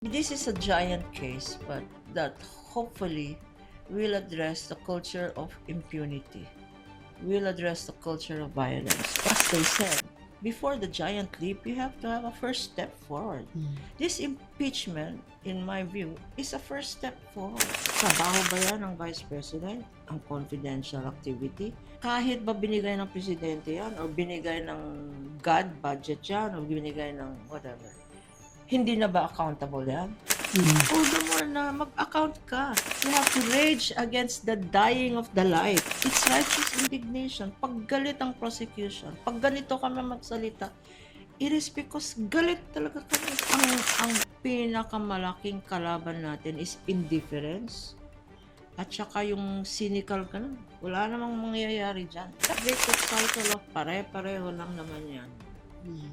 This is a giant case, but that hopefully will address the culture of impunity, will address the culture of violence. As they said, before the giant leap, you have to have a first step forward. This impeachment, in my view, is a first step forward. Trabaho ba yan ng Vice President? Ang confidential activity? Kahit ba binigay ng Presidente yan, o binigay ng God budget yan, o binigay ng whatever, hindi na ba accountable yan? All the more na mag-account ka. You have to rage against the dying of the life. It's righteous indignation. Pag galit ang prosecution, pag ganito kami magsalita, it is because galit talaga kami. Ang pinakamalaking kalaban natin is indifference. At saka yung cynical ka na. Wala namang mangyayari dyan. That vicious cycle of pare-pareho lang naman yan.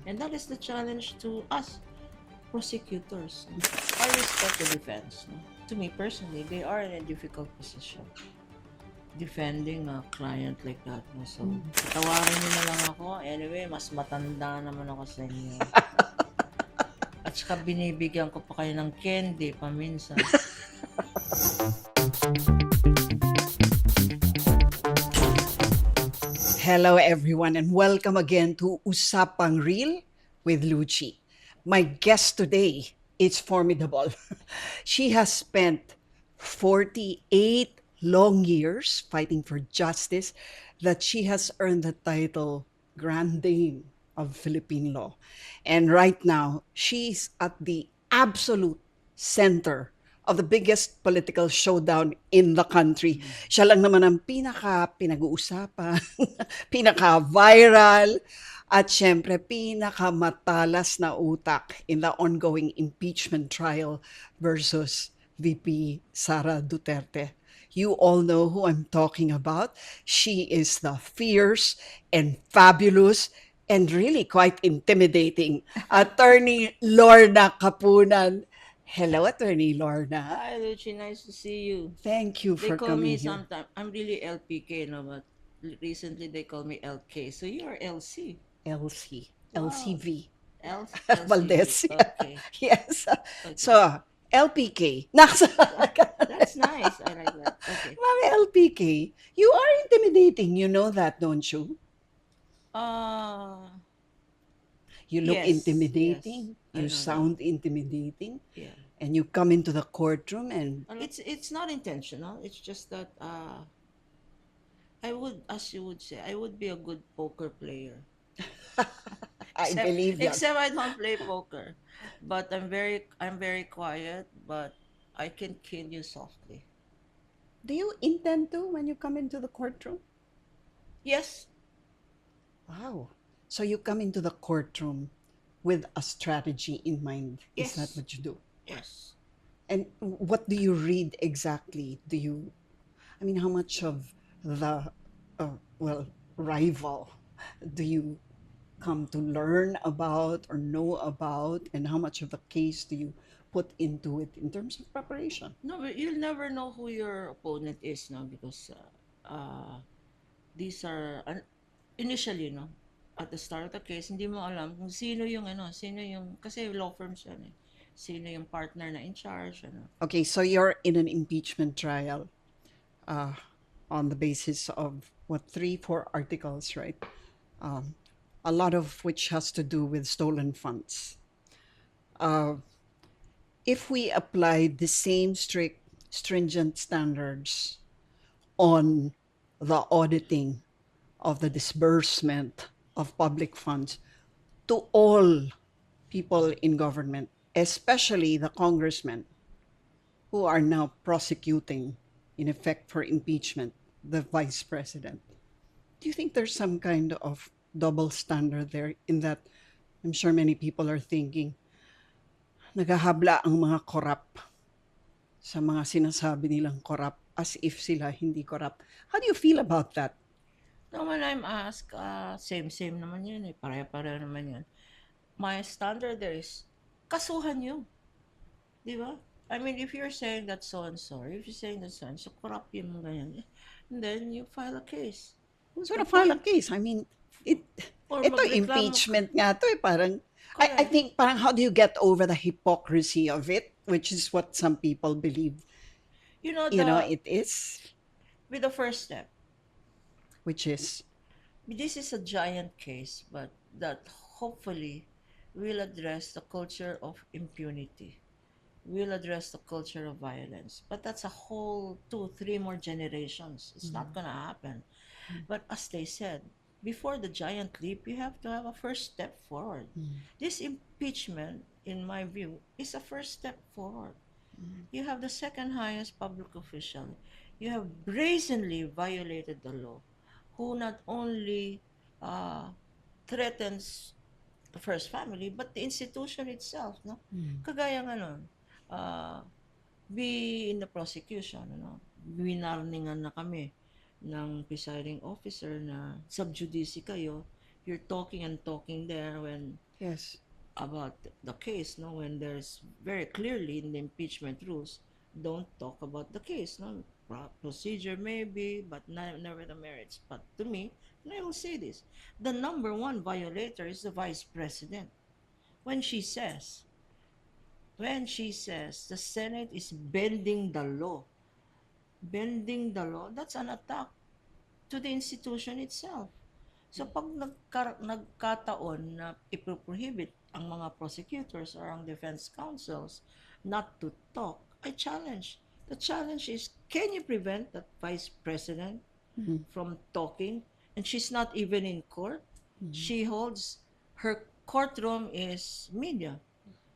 And that is the challenge to us, prosecutors. I respect the defense. No? To me personally, they are in a difficult position defending a client like that. No? So, patawarin niyo na lang ako. Anyway, mas matanda naman ako sa inyo. At saka binibigyan ko pa kayo ng candy paminsan. Hello everyone and welcome again to Usapang Real with Luchi. My guest today is formidable. She has spent 48 long years fighting for justice that she has earned the title Grand Dame of Philippine law. And right now, she's at the absolute center of the biggest political showdown in the country. Siya lang naman ang pinag-uusapan, pinaka-viral, at syempre pinakamatalas na utak in the ongoing impeachment trial versus VP Sara Duterte. You all know who I'm talking about. She is the fierce and fabulous and really quite intimidating Attorney Lorna Kapunan. Hello, Attorney Lorna. Hi, Luchi. Nice to see you. Thank you They for call me coming here. sometimes, I'm really LPK, no, but recently they call me LK. So you are LC. LC, Wow. LCV. LC. Valdez. Okay. Yes. Okay. So, LPK. Nasa That's nice. I like that. Okay. Mami LPK, you are intimidating. You know that, don't you? You look Yes, intimidating. yes, I You know sound intimidating. Yeah. And you come into the courtroom and It's not intentional. It's just that I would, as you would say, I would be a good poker player. I believe that. Except I don't play poker. But I'm very quiet, but I can kill you softly. Do you intend to when you come into the courtroom? Yes. Wow. So you come into the courtroom with a strategy in mind. Is that Yes. what you do? Yes. And what do you read exactly? How much of the, rival do you come to learn about or know about? And how much of a case do you put into it in terms of preparation? No, but you'll never know who your opponent is, no, because these are initially, no, at the start of the case, hindi mo alam kung sino yung kasi law firms yan eh. Sino yung partner na in charge, ano. Okay, so you're in an impeachment trial on the basis of what, 3-4 articles, right? A lot of which has to do with stolen funds. If we apply the same stringent standards on the auditing of the disbursement of public funds to all people in government, especially the congressmen who are now prosecuting, in effect, for impeachment, the vice president. Do you think there's some kind of double standard there in that I'm sure many people are thinking, naghahabla ang mga korap sa mga sinasabi nilang korap as if sila hindi korap. How do you feel about that? No, when I'm asked, same naman yan eh. Pare-pare naman yan. My standard there is, kasuhan nyo. Di ba? I mean, if you're saying that so-and-so, or if you're saying that so-and-so, corrupt yung mga ganyan, and then you file a case. Who's gonna file a case? I mean, Or ito magreklamo impeachment nga to eh. Parang, I Correct. think, parang how do you get over the hypocrisy of it? which is what some people believe, You know, it is, with the first step, which is, this is a giant case, but that hopefully will address the culture of impunity, will address the culture of violence. But that's a whole two, three more generations. It's not gonna happen. But as they said, before the giant leap, you have to have a first step forward. This impeachment, in my view, is a first step forward. You have the second highest public official. You have brazenly violated the law, who not only uh, threatens the first family, but the institution itself. No? Kagaya nga nun, uh, we in the prosecution, winarningan na kami ng presiding officer na sub judice kayo, you're talking and talking there when yes. about the case, no, when there's very clearly in the impeachment rules, don't talk about the case, no, procedure maybe, but never the merits. But to me, and I will say this, the number one violator is the vice president. When she says, the Senate is bending the law, that's an attack to the institution itself. So pag nagkataon na iproprohibit ang mga prosecutors or ang defense counsels not to talk, I challenge. The challenge is, can you prevent that vice president from talking? And she's not even in court. She holds, her courtroom is media.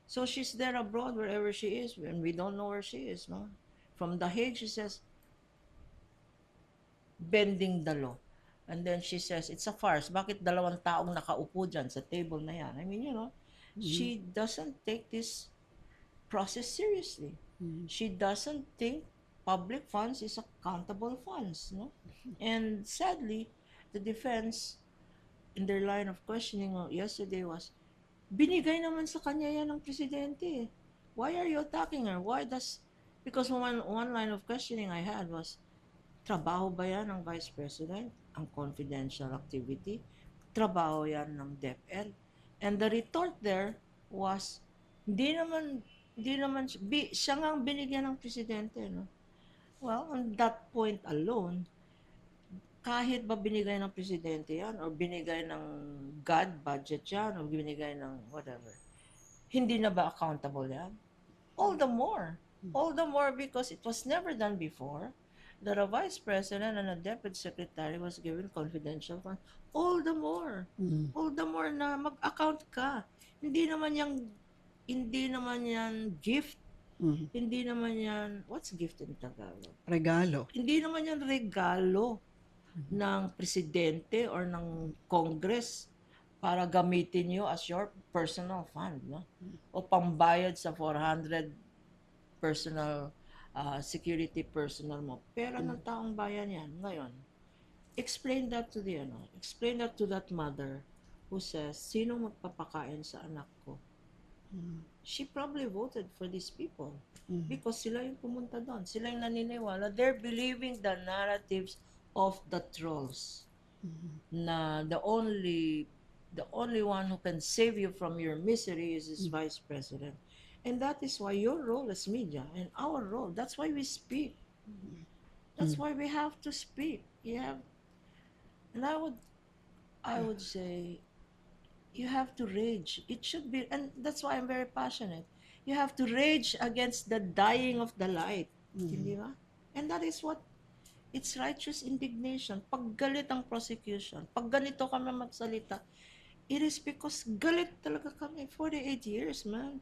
So she's there abroad wherever she is, and we don't know where she is. No? From The Hague, she says, bending the law. And then she says, it's a farce. Bakit dalawang taong nakaupo dyan sa table na yan? I mean, she doesn't take this process seriously. She doesn't think public funds is accountable funds. No? And sadly, the defense, in their line of questioning yesterday was, binigay naman sa kanya yan ng presidente. Why are you attacking her? Because one line of questioning I had was, trabaho ba yan ng Vice President, ang confidential activity? Trabaho yan ng DepEd? And the retort there was, hindi naman, siya nga ang binigyan ng presidente. No? Well, on that point alone, kahit ba binigay ng presidente yan, or binigay ng God budget yan, or binigay ng whatever, hindi na ba accountable yan? All the more because it was never done before that a vice president and a deputy secretary was given confidential funds. All the more na mag-account ka. Hindi naman yan gift. Hindi naman yan, what's gift in Tagalog? Regalo. Hindi naman yan regalo ng presidente or ng Congress para gamitin nyo as your personal fund, no? O pambayad sa 400 personal security personnel mo. Pera ng taong bayan yan. Ngayon, explain that to that mother who says, sino magpapakain sa anak ko? She probably voted for these people because sila yung pumunta doon. Sila yung naniniwala. They're believing the narratives of the trolls. Na the only one who can save you from your misery is this vice president. And that is why your role as media and our role, that's why we speak. That's why we have to speak. And I would say, you have to rage. It should be, and that's why I'm very passionate. You have to rage against the dying of the light. Hindi ba? And that is what, it's righteous indignation. Pag galit ang prosecution, pag ganito kami magsalita, it is because galit talaga kami. 48 years, man.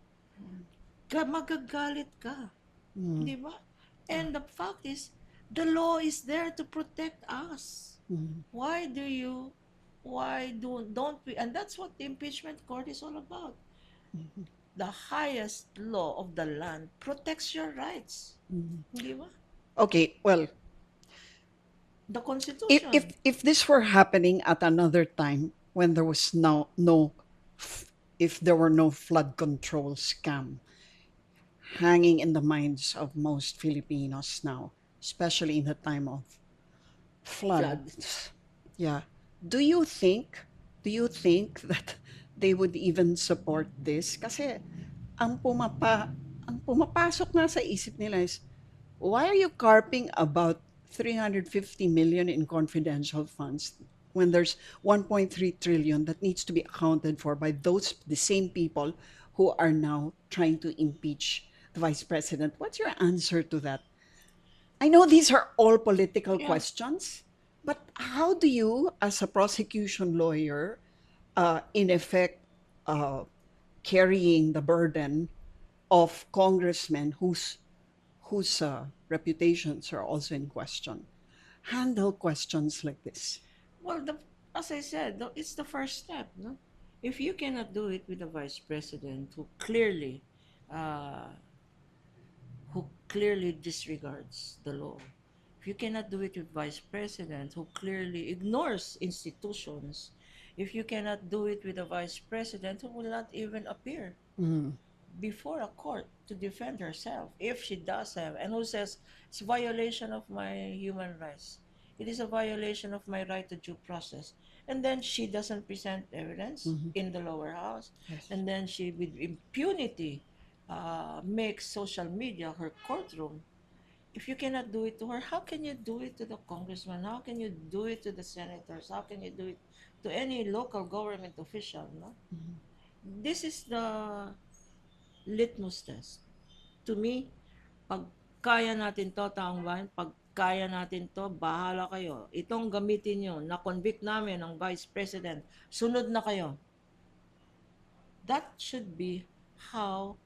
Magagalit ka. Di ba? And the fact is, the law is there to protect us. Why don't we, and that's what the impeachment court is all about. The highest law of the land protects your rights. Di ba? Okay, well, The Constitution. if this were happening at another time when there was if there were no flood control scam hanging in the minds of most Filipinos now, especially in the time of floods. Yeah. Do you think that they would even support this? Kasi ang ang pumapasok na sa isip nila is, why are you carping about 350 million in confidential funds when there's 1.3 trillion that needs to be accounted for by the same people who are now trying to impeach the vice president? What's your answer to that? I know these are all political Yeah. questions, but how do you, as a prosecution lawyer, in effect, uh, carrying the burden of congressmen whose reputations are also in question, handle questions like this? Well, as I said, it's the first step, no? If you cannot do it with the vice president uh, who clearly disregards the law, if you cannot do it with vice president who clearly ignores institutions, if you cannot do it with a vice president who will not even appear Mm, before a court to defend herself, if she does have, and who says it's a violation of my human rights, it is a violation of my right to due process, and then she doesn't present evidence mhm. in the lower house, Yes. and then she with impunity makes social media her courtroom. If you cannot do it to her, how can you do it to the congressman? How can you do it to the senators? How can you do it to any local government official? No, this is the litmus test. To me, pag kaya natin to, taong bayan, pag kaya natin to, bahala kayo. Itong gamitin nyo, na-convict namin ng Vice President, sunod na kayo. That should be how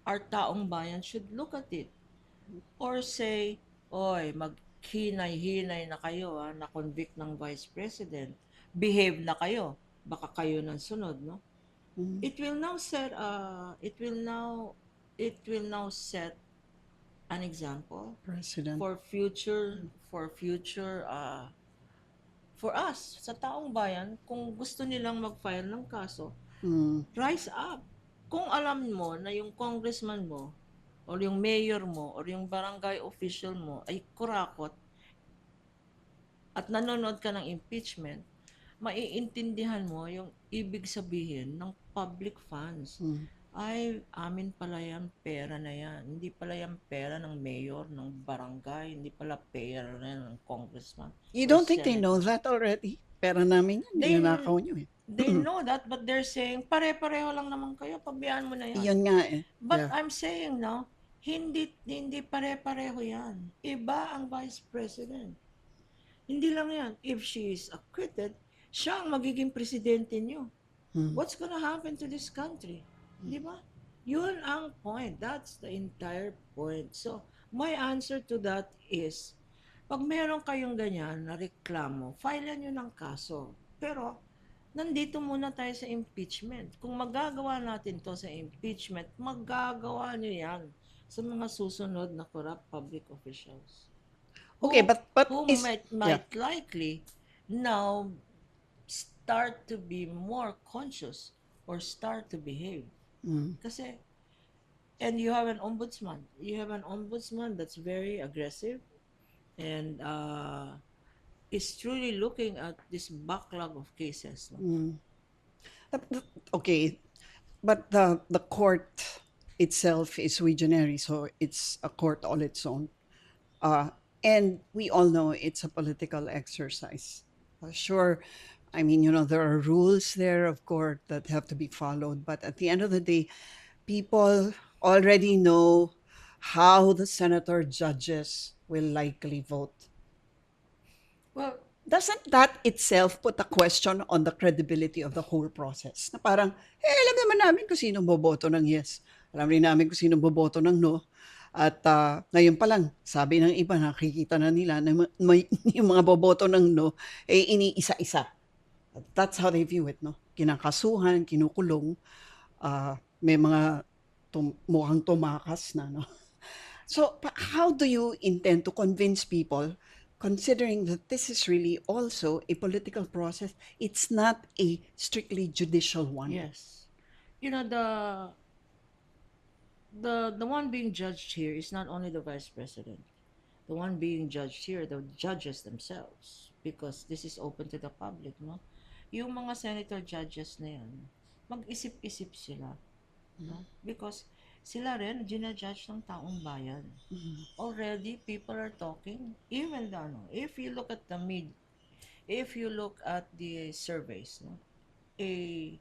our taong bayan should look at it. Or say, oy, maghinay-hinay na kayo, na-convict ng Vice President. Behave na kayo. Baka kayo ng sunod, no? Mm, It will now set, it will now set an example President. for future for us sa taong bayan kung gusto nilang mag-file ng kaso, Mm, rise up. Kung alam mo na yung congressman mo or yung mayor mo or yung barangay official mo ay kurakot at nanonood ka ng impeachment, maiintindihan mo yung ibig sabihin ng public funds. mm. Ay, amin pala yan, pera na yan. Hindi pala yan pera ng mayor, ng barangay, hindi pala pera na yan ng congressman You or don't think they know senator. that already? Pera namin yan, They ninanakaw nyo eh. they know that, but they're saying, pare-pareho lang naman kayo, pabayaan mo na yan. Iyon nga eh. But Yeah. I'm saying now, hindi pare-pareho yan. Iba ang vice president. Hindi lang yan. If she is acquitted, siya ang magiging presidente niyo. Mm. What's gonna happen to this country? Di ba? Yun ang point. That's the entire point. So, my answer to that is, pag meron kayong ganyan na reklamo, filean nyo ng kaso. Pero, nandito muna tayo sa impeachment. Kung magagawa natin to sa impeachment, magagawa nyo yan sa mga susunod na corrupt public officials. Okay, but Who is might yeah. likely now start to be more conscious or start to behave. Mm. Kasi, and you have an ombudsman. You have an ombudsman that's very aggressive and is truly looking at this backlog of cases. No? Mm. Okay, but the court itself is sui generis, so it's a court all its own. And we all know it's a political exercise. Sure, I mean, there are rules there of court that have to be followed, but at the end of the day, people already know how the senator judges will likely vote. Well, Doesn't that itself put a question on the credibility of the whole process? Na parang, alam naman namin kung sino boboto ng yes. Alam rin namin kung sino boboto ng no. At ngayon pa lang, sabi ng iba, nakikita na nila na yung mga boboto ng no, iniisa-isa. That's how they view it, no? Kinakasuhan, kinukulong, may mga mukhang tumakas na, no? So, how do you intend to convince people, considering that this is really also a political process? It's not a strictly judicial one. yes. You know, the one being judged here is not only the vice president. The one being judged here, the judges themselves, because this is open to the public, no? Yung mga senator judges na yan, mag-isip-isip sila, no? Because sila rin ginajudge ng taong bayan. Already, people are talking. Even the, ano, if you look at the if you look at the surveys, no, a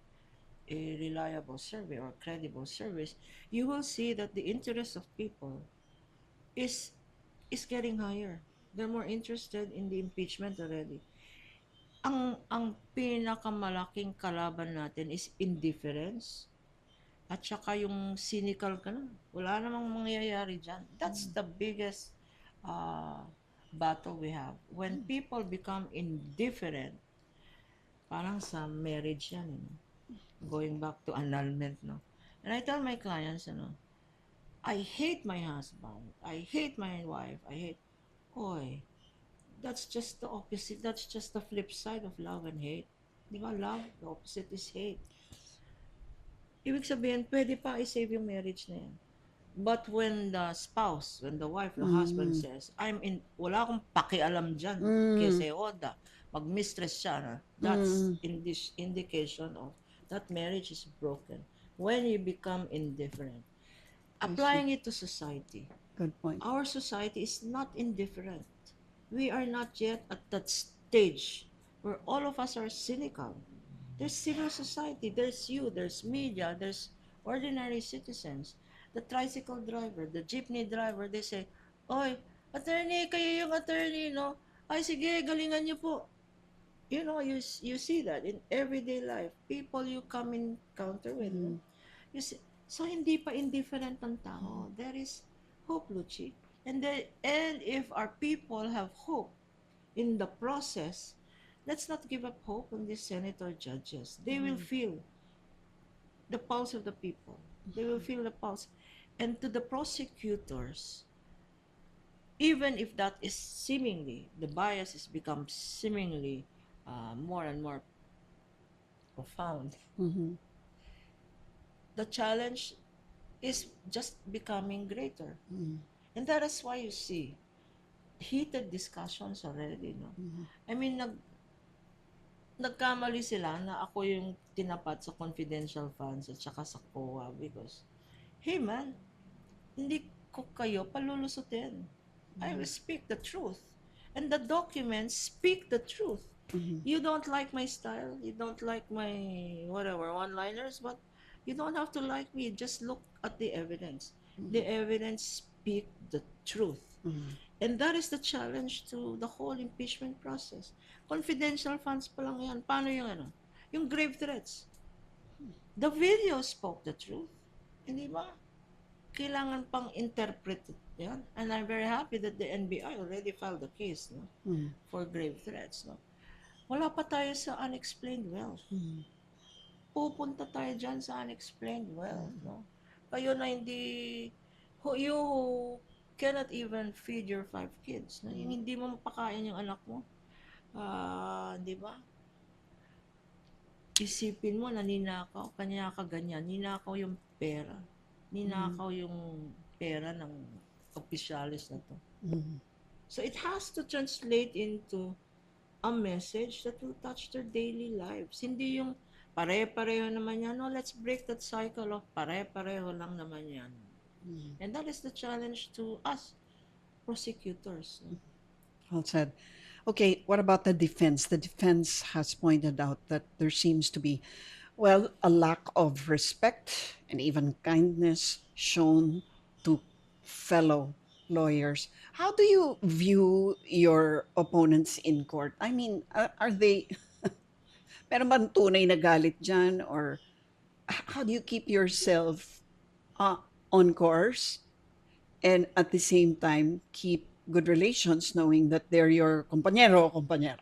a reliable survey or credible surveys, you will see that the interest of people is getting higher. They're more interested in the impeachment already. Ang pinakamalaking kalaban natin is indifference at saka yung cynical ka na. Wala namang mangyayari dyan. That's the biggest uh, battle we have. When people become indifferent, parang sa marriage yan, you know? Going back to annulment, no? And I tell my clients, I hate my husband, I hate my wife, I hate, oy, that's just the opposite. That's just the flip side of love and hate. Di ba? Love, the opposite is hate. Ibig sabihin, pwede pa i-save yung marriage na yan. But when the spouse, when the wife, the husband says, wala akong pakialam dyan, kasi oda, mag-mistress siya, na, that's indication of that marriage is broken. When you become indifferent. Applying it to society. Good point. Our society is not indifferent. We are not yet at that stage where all of us are cynical. There's civil society, there's you, there's media, there's ordinary citizens. The tricycle driver, the jeepney driver, they say, oy, attorney, kayo yung attorney, no? Ay, sige, galingan niyo po. You know, you see that in everyday life. People you come in encounter with. No? You see, so hindi pa indifferent ang tao. There is hope, Luchi. And if our people have hope in the process, let's not give up hope on these senator judges. They will feel the pulse of the people. They will feel the pulse. And to the prosecutors, even if that is seemingly, the bias has become seemingly more and more profound, the challenge is just becoming greater. And that is why you see heated discussions already, no? I mean, nagkamali sila na ako yung tinapat sa confidential funds at saka sa COA because, hey man, hindi ko kayo palulusutin. I will speak the truth. And the documents speak the truth. You don't like my style, you don't like my whatever one-liners, but you don't have to like me. Just look at the evidence. The evidence speak the truth. And that is the challenge to the whole impeachment process. Confidential funds pa lang yan. Paano yung Yung grave threats. The video spoke the truth. Hindi ba? Kailangan pang interpret yan. And I'm very happy that the NBI already filed a case, no, for grave threats. No? Wala pa tayo sa unexplained wealth. Pupunta tayo dyan sa unexplained wealth. No? Kayo na hindi, you cannot even feed your 5 kids. No? Yung hindi mo mapakain yung anak mo. Di ba? Isipin mo, naninakaw, kanya ka ganyan, ninakaw yung pera. Ninakaw yung pera ng opisyalis na to. So it has to translate into a message that will touch their daily lives. Hindi yung pare-pareho naman yan. No, let's break that cycle of pare-pareho lang naman yan. And that is the challenge to us, prosecutors. Well said. Okay, what about the defense? The defense has pointed out that there seems to be, well, a lack of respect and even kindness shown to fellow lawyers. How do you view your opponents in court? I mean, are they, meron bang tunay na galit dyan? Or how do you keep yourself on course and at the same time keep good relations knowing that they're your compañero o compañera?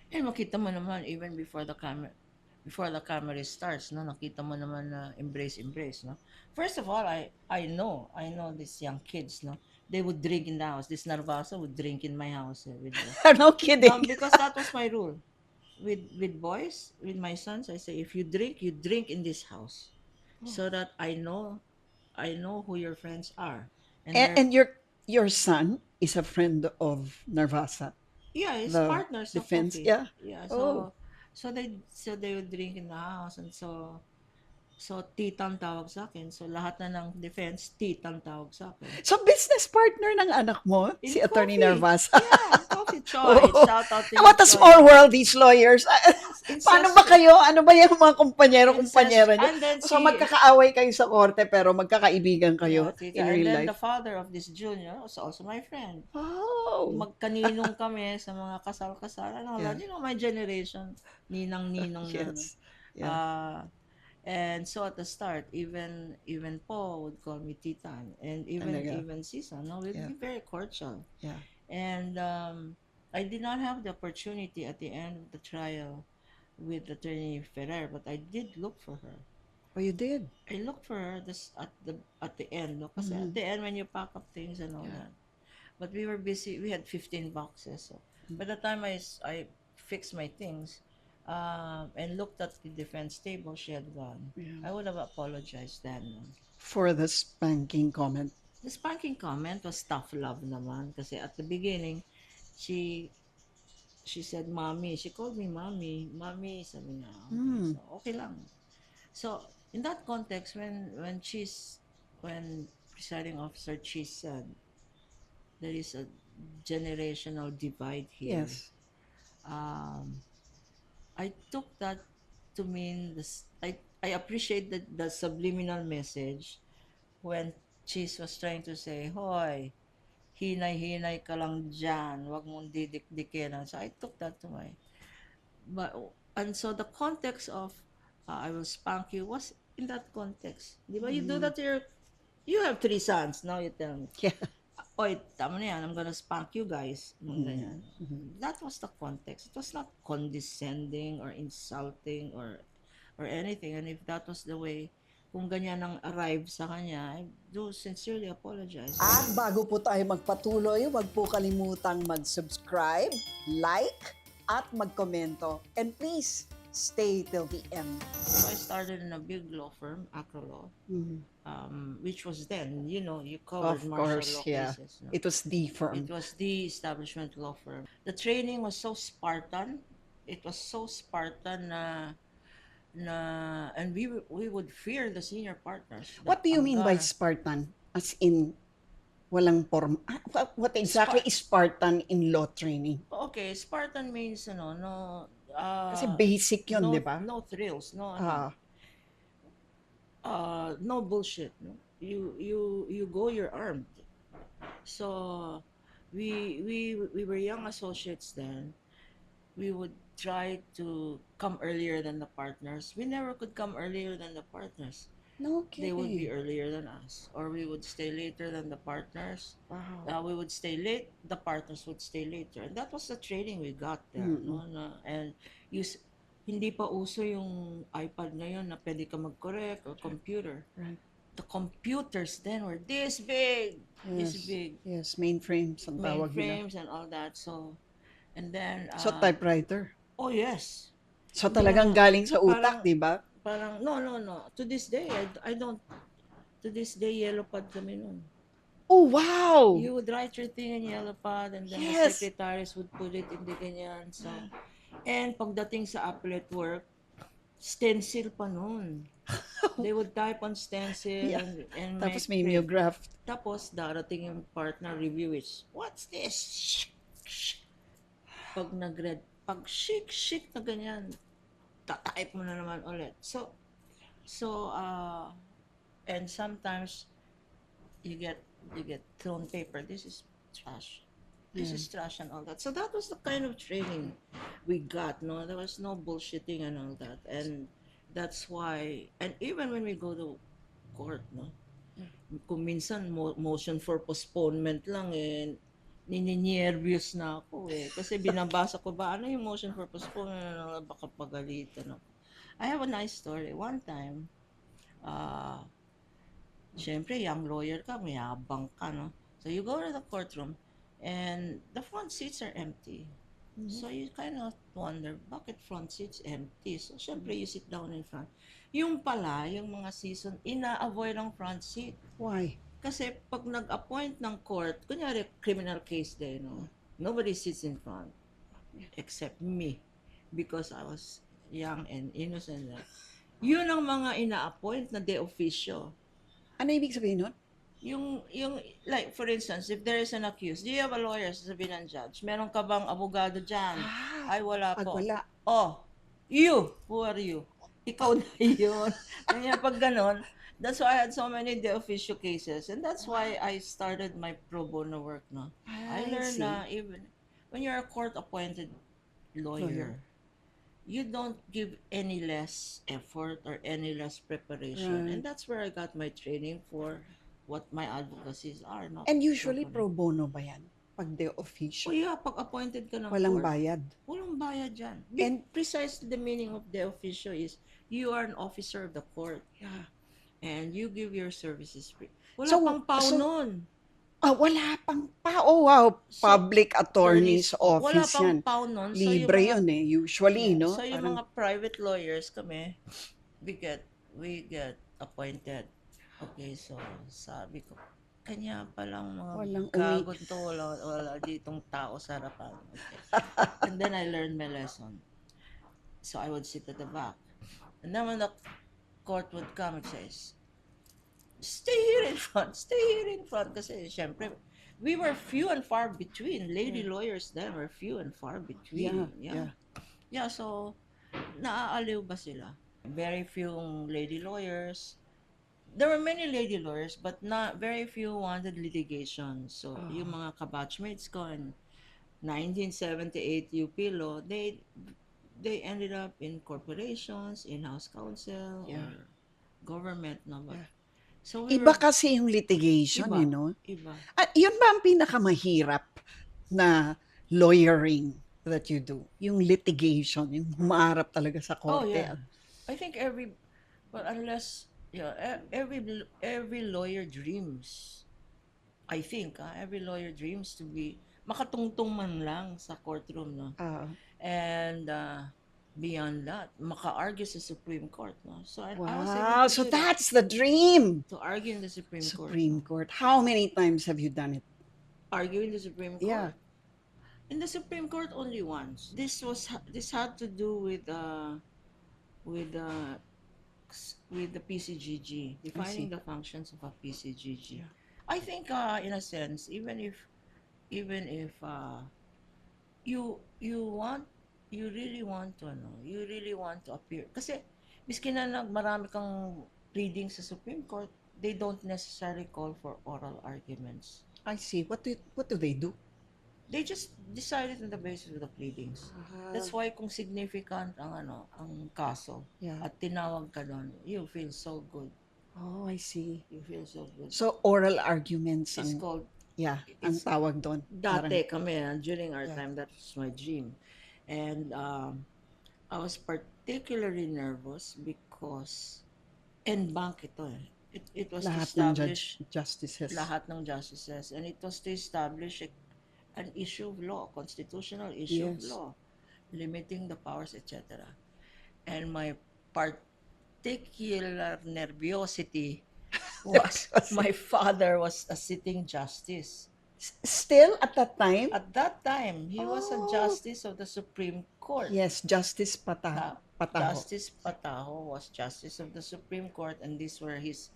And makita mo naman, even before the camera starts, no, nakita mo naman na embrace, no. First of all, I know these young kids, no, they would drink in the house. This Narvasa would drink in my house with No kidding. because that was my rule. With boys, with my sons, I say, if you drink in this house, so that I know who your friends are. And your son is a friend of Narvasa. Yeah, his the partners of defense, coffee. yeah. Yeah. Oh. So they would drink in the house, and so So, titang tawag sa akin. So, lahat na ng defense, titang tawag sa akin. So, business partner ng anak mo, In si Attorney coffee. Narvas. Yeah, in coffee. Choy. Oo. Shout out to you, What a Choy. small world, these lawyers. Paano ba Incestuous. kayo? Ano ba yung mga kumpanyero-kumpanyera nyo? And then So, she, magkakaaway kayo sa korte, pero magkakaibigan yeah, kayo tita. in And real then the life. father of this junior was also my friend. Oh. Magkaninong kami sa mga kasal-kasal. Ano, Yeah. you know, my generation, ninang-ninong na. No? Yes. Yeah. And so at the start, even Paul would call me Titan, and Talaga. even Sisa, no, we'd Yeah. be very cordial. Yeah. And I did not have the opportunity at the end of the trial with Attorney Ferrer, but I did look for her. Oh, you did? I looked for her this at the end, no? Kasi at the end when you pack up things and all Yeah. that. But we were busy. We had 15 boxes. So by the time I fixed my things and looked at the defense table, she had gone. Yeah. I would have apologized then. No? For the spanking comment. The spanking comment was tough love naman kasi at the beginning, she said, "Mommy." She called me Mommy. Mommy, sabi niya. Okay, so okay lang. So, in that context, when presiding officer Cheese said, there is a generational divide here. Yes. I took that to mean this. I appreciate the subliminal message when Cheese was trying to say, "Hoy, hinay-hinay ka lang dyan, wag mong didikdikin." So I took that to my, but and so the context of I will spank you was in that context. Di ba? You do that to you have 3 sons, now you tell me, Yeah. oy, tama na yan, I'm gonna spank you guys. Ganyan. That was the context. It was not condescending or insulting or anything. And if that was the way, kung ganyan ang arrive sa kanya, I do sincerely apologize. At bago po tayo magpatuloy, huwag po kalimutang mag-subscribe, like, at magkomento. And please, stay till the end. So I started in a big law firm, Acro Law, which was then, you know, you covered Of martial course, law yeah. cases. No? It was the firm. It was the establishment law firm. The training was so Spartan. It was so Spartan and we would fear the senior partners. What do you mean by Angara. Spartan? As in, walang form. What exactly is Spartan in law training? Okay, Spartan means no Kasi basic yun, no, di ba? no thrills, no Ah, no bullshit, no. You go, you're armed. So we were young associates then. We would try to come earlier than the partners. We never could come earlier than the partners. no They would be kidding. earlier than us, or we would stay later than the partners. Wow. We would stay late, the partners would stay later. And that was the training we got there. No? And hindi pa uso yung iPad ngayon na pwede ka mag-correct or computer. Right. The computers then were this big, this big. Yes, mainframes ang tawag nila. Mainframes and all that. So, and then, So, typewriter. oh yes. So, talagang galing sa utak, Parang- di ba? Parang, no. To this day, I don't, to this day, yellow pad kami nun. Oh, wow! You would write your thing in yellow pad and then Yes. the secretaries would put it in the ganyan. So, and pagdating sa appellate work, stencil pa nun. They would type on stencil Yeah. and Tapos make may print. mimeograph. Tapos darating yung partner review is, what's this? Pag nag-read, pag shik na ganyan, tatype mo na naman ulit. So, and sometimes you get thrown paper. This is trash. This is trash and all that. So that was the kind of training we got. No, there was no bullshitting and all that. And that's why. And even when we go to court, no, kung minsan motion for postponement lang nininervyos na ako kasi binabasa ko ba ano yung motion for postponement, baka pagalitan ako. I have a nice story. One time, syempre young lawyer ka, may habang ka, no? So you go to the courtroom and the front seats are empty. So you kind of wonder, bakit front seats empty? So syempre you sit down in front. Yung pala, yung mga season, ina-avoid ang front seat. Why? Kasi pag nag-appoint ng court, kunyari criminal case din, no? Nobody sits in front except me because I was young and innocent. Yun ang mga ina-appoint na de officio. Ano ibig sabihin nun? Like, for instance, if there is an accused, do you have a lawyer, sasabihin ng judge? Meron ka bang abogado dyan? Ay, wala Pag po. wala. Oh, you, who are you? Ikaw na yun. Kaya pag ganon, that's why I had so many de officio cases. And that's why I started my pro bono work, no? I learned see. na even when you're a court-appointed lawyer, you don't give any less effort or any less preparation. Right. And that's where I got my training for what my advocacies are. No? And usually pro bono ba yan? Pag de O officio. yeah, pag appointed ka ng Walang court, bayad. walang bayad dyan. And- Precisely the meaning of de officio is you are an officer of the court Yeah. and you give your services free. Wala So- pang pao so- nun. Wala pang pa. Oh, wow. So, Public attorney's wala office pang yan. pao nun. Libre yun eh. Usually, no? So yung Parang- mga private lawyers kami, we get appointed. Okay, so sabi ko, kanya palang mga Walang gagot to, wala ditong tao sa harapan. Okay. And then I learned my lesson. So I would sit at the back. And then when the court would come, it says, stay here in front, stay here in front. Kasi syempre, we were few and far between. Lady lawyers then were few and far between. Yeah, so, naaaliw ba sila? Very few lady lawyers. There were many lady lawyers, but not very few wanted litigation. So, yung mga kabatchmates ko in 1978 UP Law, they ended up in corporations, in-house counsel, or government. No? But, so Iba kasi yung litigation, Iba. you know? Iba. At yun ba ang pinakamahirap na lawyering that you do? Yung litigation, yung humaharap talaga sa Oh, korte. yeah. I think every lawyer dreams. I think, every lawyer dreams to be makatungtong man lang sa courtroom, no? And beyond that, maka-argue sa Supreme Court, no? So I was able Wow, to so do that, that's the dream. to argue in the Supreme Court. Supreme Court. How many times have you done it? Argue in the Supreme Court. Yeah. In the Supreme Court only once. This had to do with the PCGG, defining the functions of a PCGG. I think in a sense, even if you really want to appear, kasi miski na marami kang pleading sa Supreme Court, they don't necessarily call for oral arguments. I see. What do they do? They just decided on the basis of the pleadings. That's why kung significant ang kaso at tinawag ka doon, you feel so good. Oh, I see. You feel so good. So oral arguments It's ang called, ang tawag doon. dati kami, during our time, that was my dream. And I was particularly nervous because en banc ito eh. It was Lahat to ng establish justices. lahat ng justices, and it was to establish an issue of law, constitutional issue of law, limiting the powers, etc. And my particular nervosity was my father was a sitting justice. Still at that time? At that time, he was a justice of the Supreme Court. Yes, Justice Pataho. Justice Pataho was justice of the Supreme Court, and these were his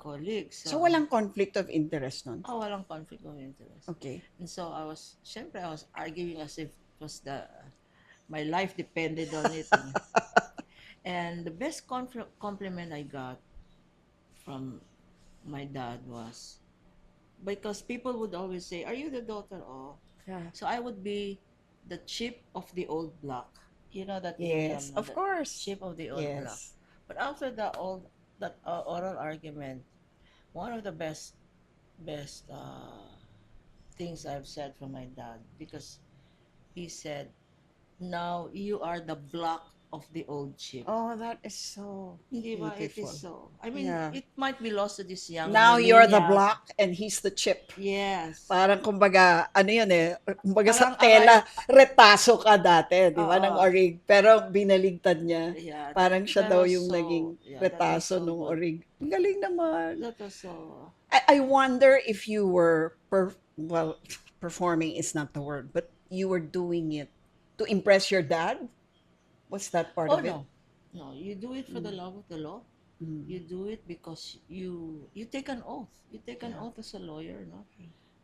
colleagues. So walang conflict of interest nun? Walang conflict of interest. Okay. And so I was arguing as if it was my life depended on it. And the best compliment I got from my dad was, because people would always say, "Are you the daughter of?" Yeah. So I would be the chip of the old block. You know that? Yes, of course. Chip of the old block. Yes. But after that oral argument, one of the best things I've said from my dad, because he said, "Now you are the block of the old chip." Oh, that is so Hindi ba? It beautiful. is so. I mean, Yeah. it might be lost to this young Now you're the millennials. block and he's the chip. Yes. Parang kumbaga, ano yun eh, kumbaga sa Parang tela, retaso ka dati, di ba, ng Oo. orig. Pero binaligtad niya. Yeah. Parang siya That daw was yung so- naging yeah, that was retaso so nung good. orig. Ang galing naman. That was so. I wonder if you were, performing is not the word, but you were doing it to impress your dad? Was that part Oh of it? no. No, you do it for the love of the law. Mm. You do it because you take an oath. You take an Yeah. oath as a lawyer, no?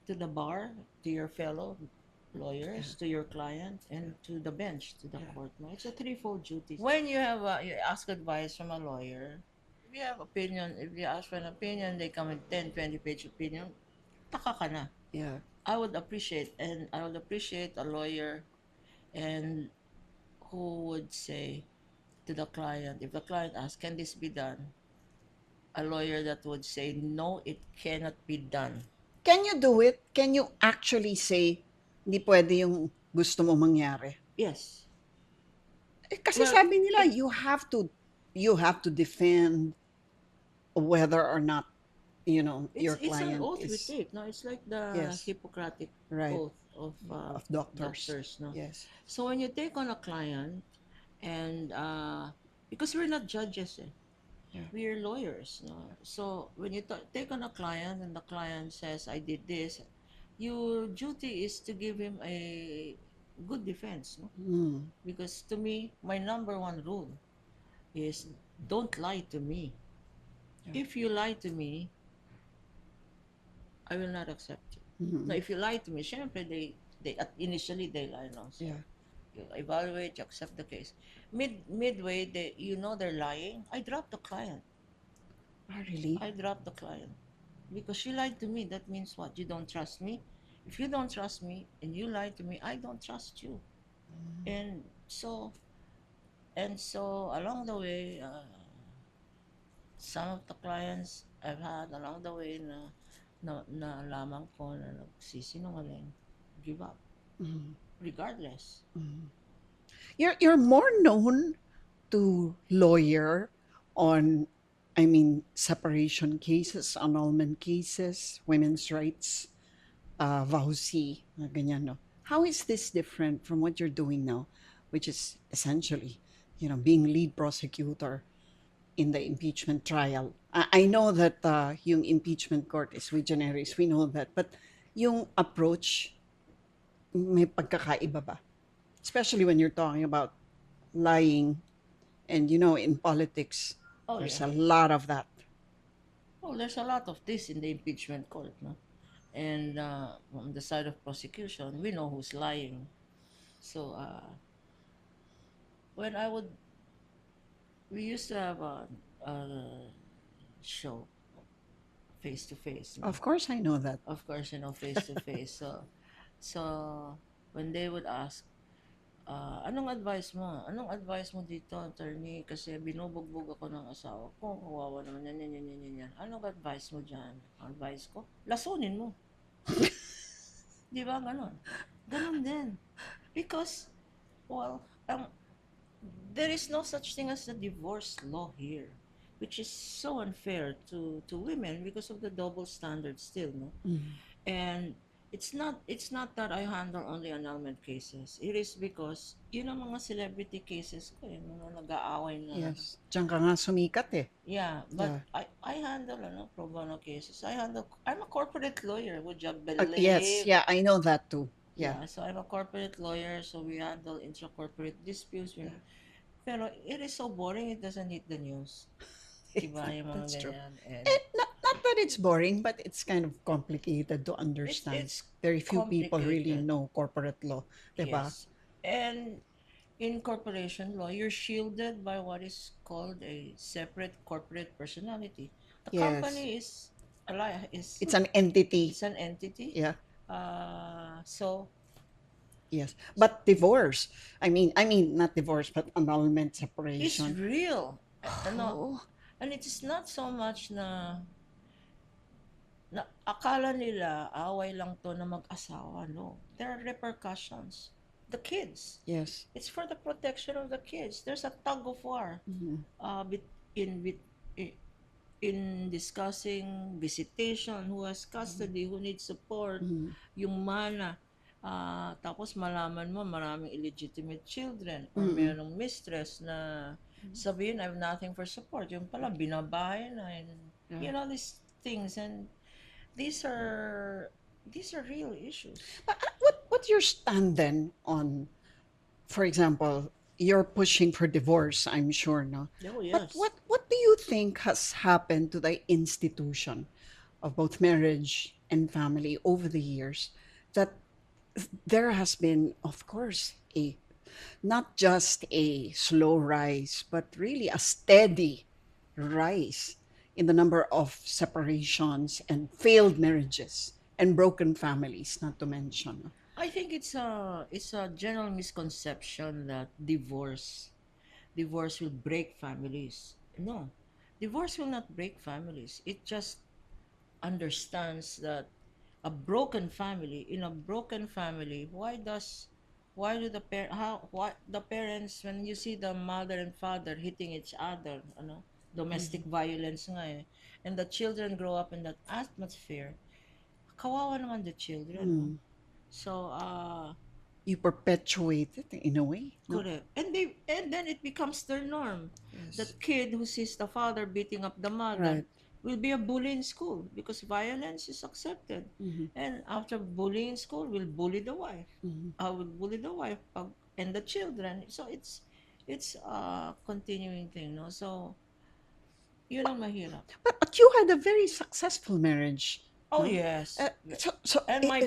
To the bar, to your fellow Yeah. lawyers, to your client, and to the bench, to the Yeah. court. No, it's a threefold duty. When you ask advice from a lawyer, if you have opinion, if you ask for an opinion, they come with 10, 20-page opinion. Taka ka na. Yeah. I would appreciate a lawyer and who would say to the client, if the client asks, "Can this be done?" A lawyer that would say, "No, it cannot be done." Can you do it? Can you actually say, hindi pwede yung gusto mo mangyari? Yes. Kasi Well, sabi nila, it you have to defend whether or not, your it's an client oath we is, take. No, it's like the yes, Hippocratic right, oath of of doctors. doctors. No, Yes. so when you take on a client, and because we're not judges, eh, Yeah. we're lawyers. No, so when you take on a client and the client says, "I did this," your duty is to give him a good defense. No, Mm. because to me, my number one rule is don't lie to me. Yeah. If you lie to me, I will not accept you. Now, Mhm. if you lie to me, syempre initially they lie, no? So Yeah. you evaluate, you accept the case. Midway, they're lying. I drop the client. Oh, really? I drop the client because she lied to me. That means what? You don't trust me. If you don't trust me and you lie to me, I don't trust you. And so along the way, some of the clients I've had along the way na lamang ko na nagsisinungaling, give up, Mhm. regardless. Mhm. You're more known to lawyer on, I mean, separation cases, annulment cases, women's rights, vowsy, ganyan, no? How is this different from what you're doing now, which is essentially, being lead prosecutor in the impeachment trial? I know that yung impeachment court is sui generis, we know that, but yung approach, may pagkakaiba ba? Especially when you're talking about lying, and in politics, Oh there's yeah. a lot of that. Oh, there's a lot of this in the impeachment court, no? And on the side of prosecution, we know who's lying. So when I would, we used to have a show face to face, no? Of course, I know that. Of course, face to face. So when they would ask, anong advice mo? Anong advice mo dito, attorney? Kasi binubugbog ako ng asawa ko. Kawawa naman yan, yan, yan, yan, yan, yan. Anong advice mo dyan? Ang advice ko? Lasunin mo. Di ba ganon? Ganon din. Because, well, there is no such thing as a divorce law here, which is so unfair to women because of the double standard still, no? Mm. And it's not that I handle only annulment cases. It is because yun ang mga celebrity cases ko, yung mga nag-aaway na. Yes. Diyan ka nga sumikat eh. Yeah, but Yeah. I handle pro bono cases. I'm a corporate lawyer, would you Yes, believe? yeah, I know that too. Yeah. Yeah, so I'm a corporate lawyer, so we handle intra-corporate disputes. Yeah. Pero it is so boring, it doesn't hit the news. Diba, yung mga That's true. ganyan. And Not that it's boring, but it's kind of complicated to it's understand. it's Very few people really complicated. know corporate law, diba? Yes. And in corporation law, you're shielded by what is called a separate corporate personality. The Yes. company is It's an entity. it's an entity. Yeah. So Yes. But divorce, I mean not divorce, but annulment, it's separation. real. Ano, Oh. and it is not so much na akala nila away lang to na mag-asawa. No, there are repercussions. The kids. Yes. It's for the protection of the kids. There's a tug of war. Mhm. In in discussing visitation, who has custody, who needs support, Mhm. yung mana. Tapos malaman mo maraming illegitimate children or Mm-mm. merong mistress na sabihin I have nothing for support. Yung pala binabahay na and Yeah. these things, and these are real issues. What's your stand then on, for example, you're pushing for divorce, I'm sure, no? Oh, But yes. what do you think has happened to the institution of both marriage and family over the years that there has been, of course, a not just a slow rise, but really a steady rise in the number of separations and failed marriages and broken families, not to mention. I think it's a general misconception that divorce will break families. No, divorce will not break families. It just understands that in a broken family, why do the par how why the parents, when you see the mother and father hitting each other, domestic violence nga eh, and the children grow up in that atmosphere, kawawa naman the children, no? Mm. So, You perpetuate it in a way, no? correct. And then it becomes their norm. Yes. That kid who sees the father beating up the mother Right. will be a bully in school because violence is accepted. Mm-hmm. And after bullying in school, will bully the wife. Mm-hmm. Will bully the wife and the children. So it's a continuing thing, no? So, yun ang mahirap. But you had a very successful marriage, Oh, no? yes. Eh, eh, And my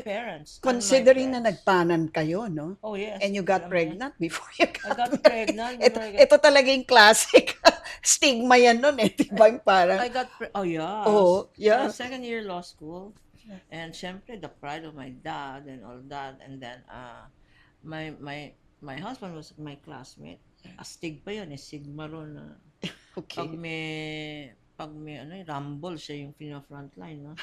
considering na parents. nagtanan kayo, no? Oh, yes. And you got Alam mo yan. pregnant before you I got got married. pregnant Ito, before I got ito talaga yung classic stigma yan nun eh. Diba yung parang, Oh yeah, oh, I yeah. was second year law school, and syempre the pride of my dad and all that, and then my my my husband was my classmate. Astig pa yun eh, sigma ron na pag Okay. may ano, rumble siya yung frontline, no?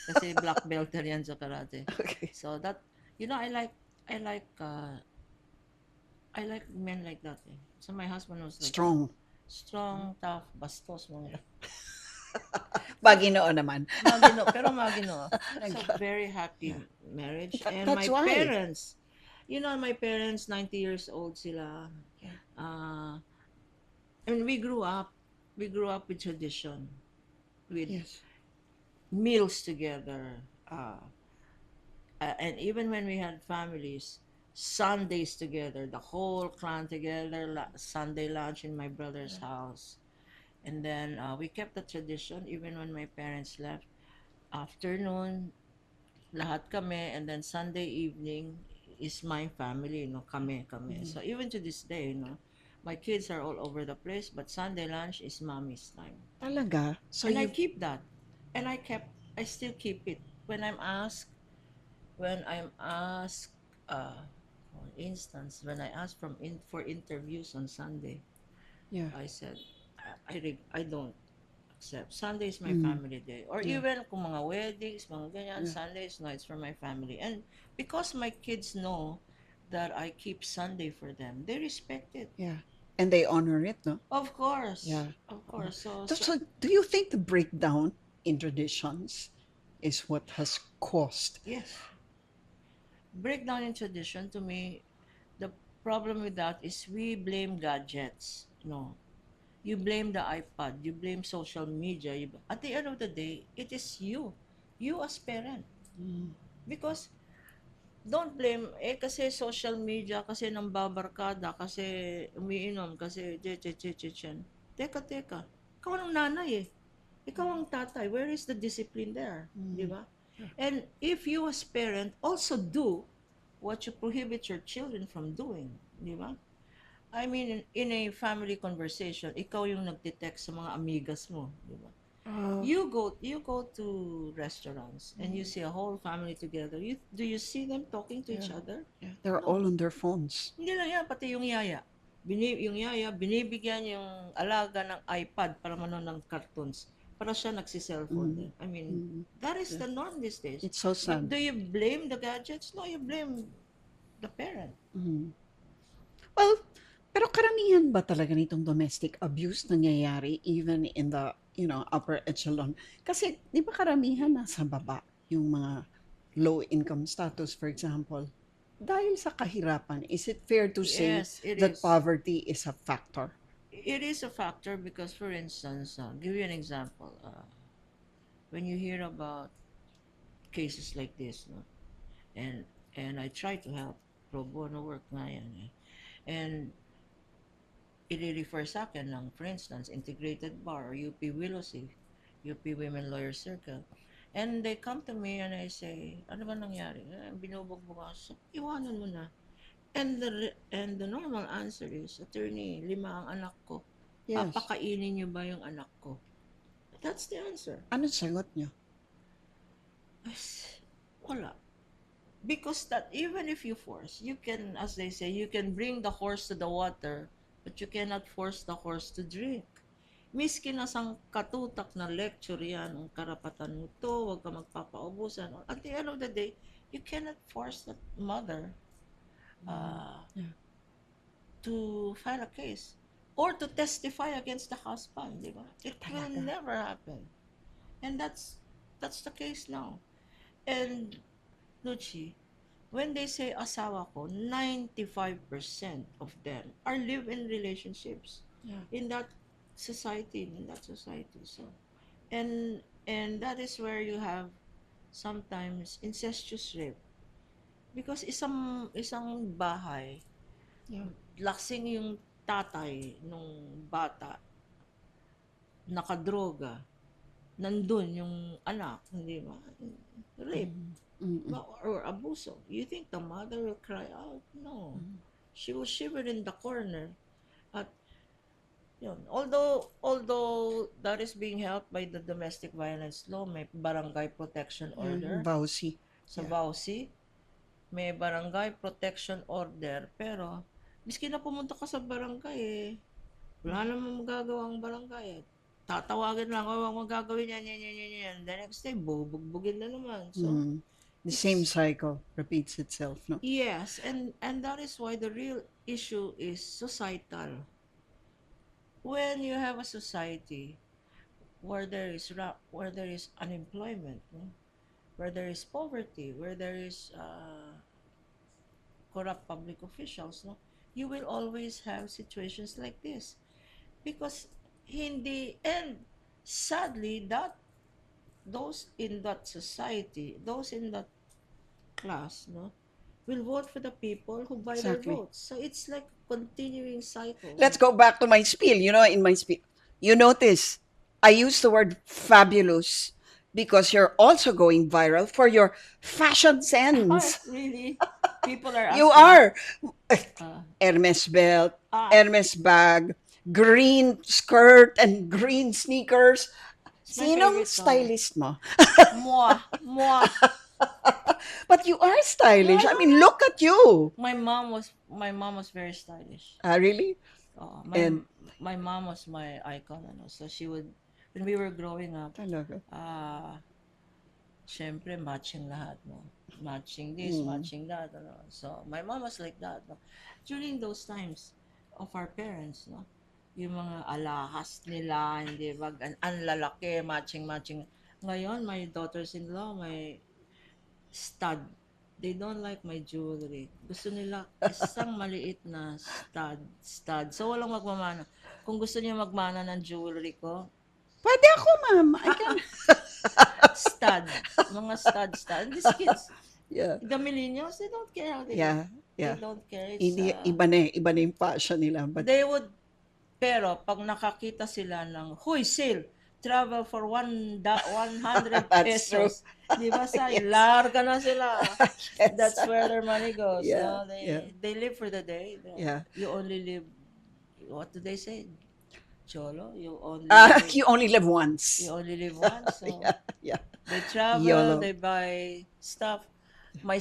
Kasi black belter yan sa karate. Okay. So that, I like uh, I like men like that eh. So my husband was like that. Strong. Strong, tough, bastos, mga Baginoo naman. Magino, pero Magino. So very happy marriage. And That's my why. parents, my parents, 90 years old sila. Uh, and we grew up with tradition, with Yes. meals together. And even when we had families, Sundays together, the whole clan together, Sunday lunch in my brother's house. And then we kept the tradition even when my parents left. Afternoon, lahat kami, and then Sunday evening is my family, kami. So even to this day, my kids are all over the place, but Sunday lunch is mommy's time. Talaga? So And I you, keep that. And I still keep it. When I'm asked, for instance, when I asked for interviews on Sunday, yeah. I said, I don't accept. Sunday is my Mm. family day. Or Yeah. even kung mga weddings, mga ganyan, Yeah. Sundays, no, it's for my family. And because my kids know that I keep Sunday for them, they respect it. Yeah. And they honor it, no? Of course. Yeah. Of course. So do you think the breakdown in traditions is what has caused? Yes. Breakdown in tradition, to me, the problem with that is we blame gadgets. No. You blame the iPad, you blame social media. At the end of the day, it is you as parent. Mm. Because don't blame, kasi social media, kasi nang babarkada, kasi umiinom, kasi chen. Teka. Ikaw ang nanay eh. Ikaw ang tatay. Where is the discipline there? Di ba? And if you as parent also do what you prohibit your children from doing, di ba? I mean, in a family conversation, ikaw yung nagte-text sa mga amigas mo, di ba? You go to restaurants and you see a whole family together. Do you see them talking to each Yeah. other? Yeah. They're No. all on their phones. Hindi lang yan, pati yung yaya. Yung yaya, binibigyan yung alaga ng iPad para manood ng cartoons. Para siya nagsi-cellphone din. I mean, that is the norm these days. It's so sad. Do you blame the gadgets? No, you blame the parent. Mm. Well, pero karamihan ba talaga nitong domestic abuse nangyayari even in the, upper echelon? Kasi di ba karamihan nasa baba yung mga low income status, for example. Dahil sa kahirapan, is it fair to say Yes, it that is. poverty is a factor? It is a factor because, for instance, give you an example. When you hear about cases like this, no, and I try to help pro bono work nga yan, eh. And i-refer sa akin ng, for instance, Integrated Bar or UP Willowsea, UP Women Lawyer Circle. And they come to me and I say, ano ba nangyari? Binubugbog ako. So, iwanan mo na. And the normal answer is, attorney, 5 ang anak ko. Yes. Papakainin niyo ba yung anak ko? That's the answer. Anong sagot niyo? Wala. Because that even if you force, you can, as they say, you can bring the horse to the water, but you cannot force the horse to drink. Miski na sang katutak na lecture yan, ang karapatan mo to, huwag ka magpapaubusan. At the end of the day, you cannot force that mother Yeah. to file a case or to testify against the husband, di ba? It will never happen. And that's the case now. And Luchi, when they say asawa ko, 95% of them are live-in relationships Yeah. in that society. So, and that is where you have sometimes incestuous rape. Because isang bahay, Yeah. laksing yung tatay nung bata, nakadroga, nandun yung anak, hindi ba? Rape. Or abuso. You think the mother will cry out? No. She will shiver in the corner. At yun, although that is being helped by the domestic violence law, may barangay protection order Vauci. sa Yeah. Vauci, may barangay protection order, pero miski na pumunta ka sa barangay wala namang magagawa ang barangay. Tatawagin lang, huwag magagawin yan. The next day, bubugbugin na naman. So, The same cycle repeats itself, no? yes, and that is why the real issue is societal. When you have a society where there is unemployment, no? Where there is poverty, where there is corrupt public officials, no? You will always have situations like this. Because in the end, sadly, that those in that society, those in that class, no, will vote for the people who buy Exactly. their votes. So it's like continuing cycle. Let's go back to my spiel. You know, in my spiel, you notice I use the word fabulous because you're also going viral for your fashion sense. Really? People are asking. You are. Uh, Hermes belt, Ah. Hermes bag, green skirt, and green sneakers. It's my Sinong favorite color. stylist mo? Moi. But you are stylish. I mean, look at you. My mom was very stylish. Really? And- My mom was my icon, so she would, when we were growing up, Talaga. syempre matching lahat, no? Matching this, matching that, So my mom was like that, no? During those times of our parents, no? Yung mga alahas nila, hindi ba? Ang lalaki, matching. Ngayon, my daughters-in-law, my stud. They don't like my jewelry. Gusto nila isang maliit na stud. So, walang magmamana. Kung gusto niya magmana ng jewelry ko, Pwede ako, ma'am. I can. stud. Mga stud. And these kids, Yeah. the millennials, they don't care how they Yeah. They Yeah. don't care. It's, Hindi, iba na yung fashion nila. But they would, pero pag nakakita sila ng, huy, sale, travel for 100 That's pesos. Di ba, say, larga na sila. Yes. That's where their money goes. Yeah, No? yeah. They live for the day. Yeah. You only live, what do they say? Cholo? You only you only live once. live once. So Yeah. they travel, YOLO. they buy stuff. I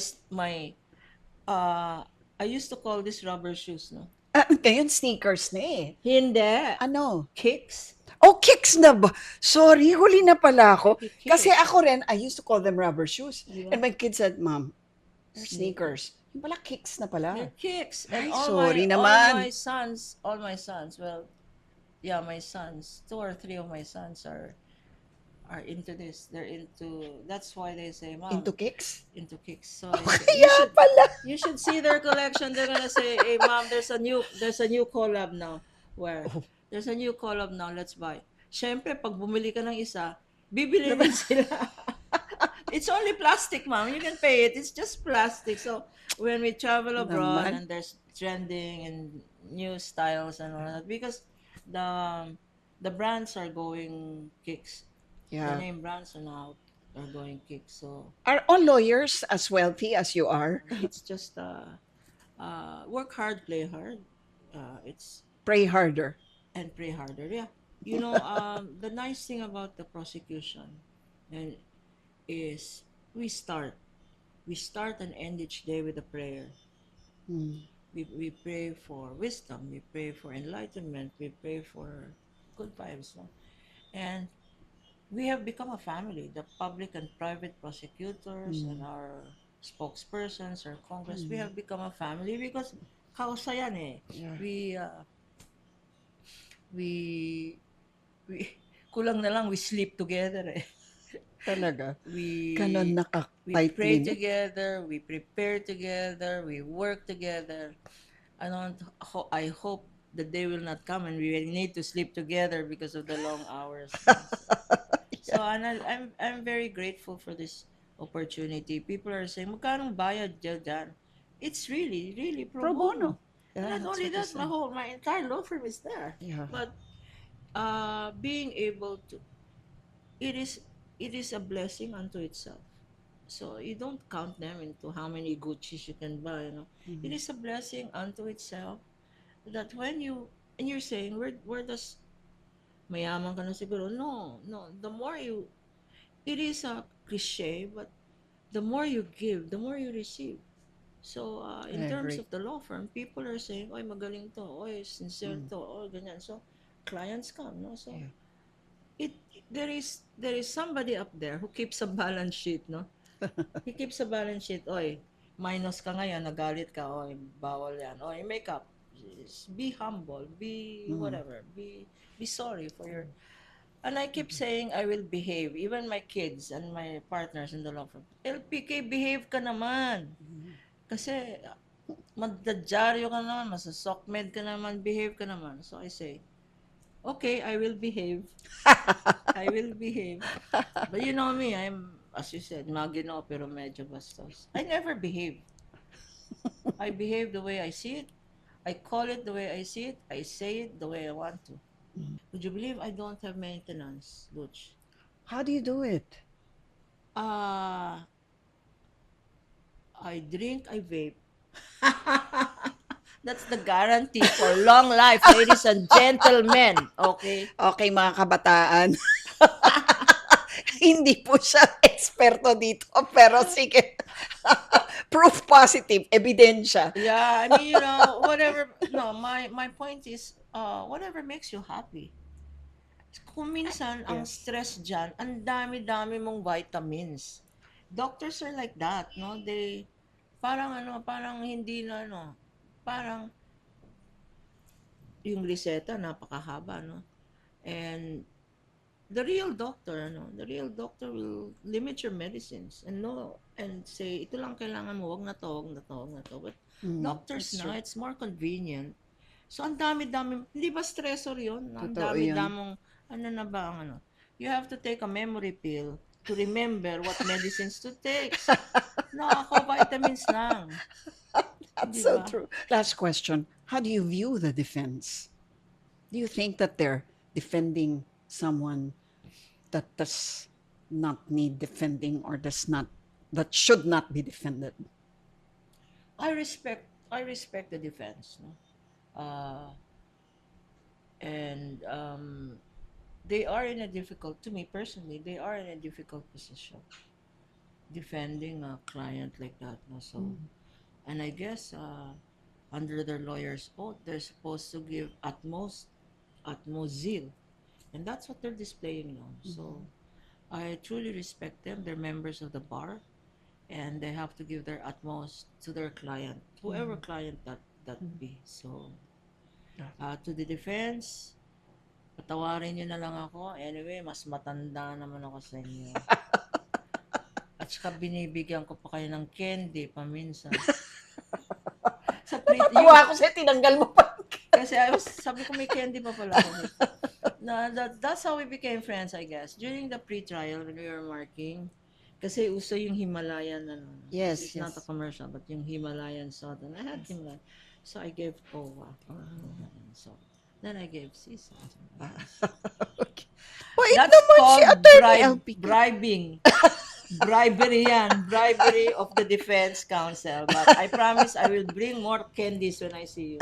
used to call this rubber shoes, no? Ngayon, sneakers na eh. Hindi. Ano? Kicks. Oh, kicks na ba? Sorry, huli na pala ako. Kicks. Kasi ako rin, I used to call them rubber shoes. Di ba? And my kid said, Mom, they're sneakers. Yung pala, kicks na pala. They're kicks. Ay, And sorry all naman. my sons, well, yeah, my sons, 2 or 3 of my sons are into this. They're into, that's why they say, Mom, Into kicks? into kicks. So Kaya pala. you should see their collection. They're gonna say, hey, Mom, there's a new collab now. Where? There's a new collab now, let's buy. Siyempre, pag bumili ka ng isa, bibili din sila. It's only plastic, ma'am. You can pay it. It's just plastic. So when we travel abroad Naman. and there's trending and new styles and all that, because the brands are going kicks. The Yeah. name brands are going kicks. So Are all lawyers as wealthy as you are? it's just work hard, play hard. It's Pray harder. and pray harder. Yeah. The nice thing about the prosecution and is we start we start and end each day with a prayer. Mm. We pray for wisdom, we pray for enlightenment, we pray for good vibes, no? And we have become a family, the public and private prosecutors and Mm. our spokespersons, our Congress. We Mm. have become a family because kausa yan eh. Yeah. We, uh, we, we, kulang na lang, we sleep together eh. Talaga. Ganon We, we pray naka-tightly. together, we prepare together, we work together. I hope the day will not come and we will need to sleep together because of the long hours. No? So I'm very grateful for this opportunity. People are saying, magkano bayad dyan? It's really pro Pro bono. bono. And Yeah, not that's only what they that, say. my entire law firm is there. Yeah. But being able to, it is it is a blessing unto itself. So you don't count them into how many Gucci's you can buy, you know. It Mm. is a blessing unto itself that when you and you're saying where does mayaman ka na siguro? No, no. The more you it is a cliche, but the more you give, the more you receive. So I in terms agree. of the law firm, people are saying, "Oy, magaling to. Oy, sincere Mm. to. Oh, ganyan." So clients come, no? So Yeah. it there is somebody up there who keeps a balance sheet, no? He keeps a balance sheet. Oy, minus ka ngayon, nagalit ka. Oy, bawal yan. Oy, make up. Be humble. Be Mm. whatever. Be sorry for your. And I keep saying I will behave. Even my kids and my partners in the law firm. LPK, behave ka naman. Kasi magdadyaryo ka naman, masasokmed ka naman, behave ka naman. So I say, okay, I will behave. I will behave. But you know me, as you said, magino pero medyo bastos. I never behave. I behave the way I see it. I call it the way I see it. I say it the way I want to. Would you believe I don't have maintenance, Butch? How do you do it? Uh, I drink, I vape. That's the guarantee for long life, ladies and gentlemen. Okay? Okay, mga kabataan. Hindi po siya eksperto dito, pero sige. Proof positive, ebidensya. Yeah, I mean, whatever. No, my point is, whatever makes you happy. Kung minsan, ang Yes. stress dyan, ang dami-dami mong vitamins. Doctors are like that, no? Parang hindi na, parang yung reseta, napakahaba, no? And the real doctor will limit your medicines and say, ito lang kailangan mo, wag na to, wag na to, wag na to. But doctors That's now, true. it's more convenient. So, ang dami-dami, hindi ba stressor yun? Ang Totoo yan. dami-damong, ano na ba ang ano? You have to take a memory pill to remember what medicines to take. No, ako vitamins lang. That's Di so ba? true. Last question. How do you view the defense? Do you think that they're defending someone that does not need defending or that should not be defended? I respect the defense, no? And they are in a difficult, to me personally, they are in a difficult position defending a client like that, no? So, and I guess under their lawyer's oath, they're supposed to give utmost zeal, and that's what they're displaying now. So, I truly respect them. They're members of the bar, and they have to give their utmost to their client, whoever client that be. So, to the defense, patawarin nyo na lang ako. Anyway, mas matanda naman ako sa inyo. At saka binibigyan ko pa kayo ng candy paminsan. Sa Natuwa ako sa tinanggal mo pa. kasi sabi ko may candy pa pala ako. That's how we became friends, I guess. During the pre-trial when we were marking, Kasi uso yung Himalayan, ano. Yes, It's not a yes. commercial, but yung Himalayan salt. And I had Himalayan. So I gave Kowa Himalayan salt. Then I gave sea salt. Okay. Wait That's naman si called Attorney LPK. bribing. Bribery yan. Bribery of the Defense Council. But I promise I will bring more candies when I see you.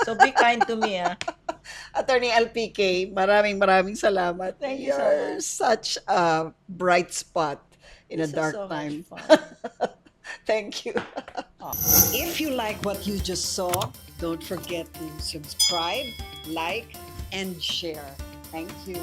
So be kind to me, ah. Attorney LPK, maraming salamat. Thank you so You're much. such a bright spot in a This is dark so time. much fun. Thank you. If you like what you just saw, don't forget to subscribe, like, and share. Thank you.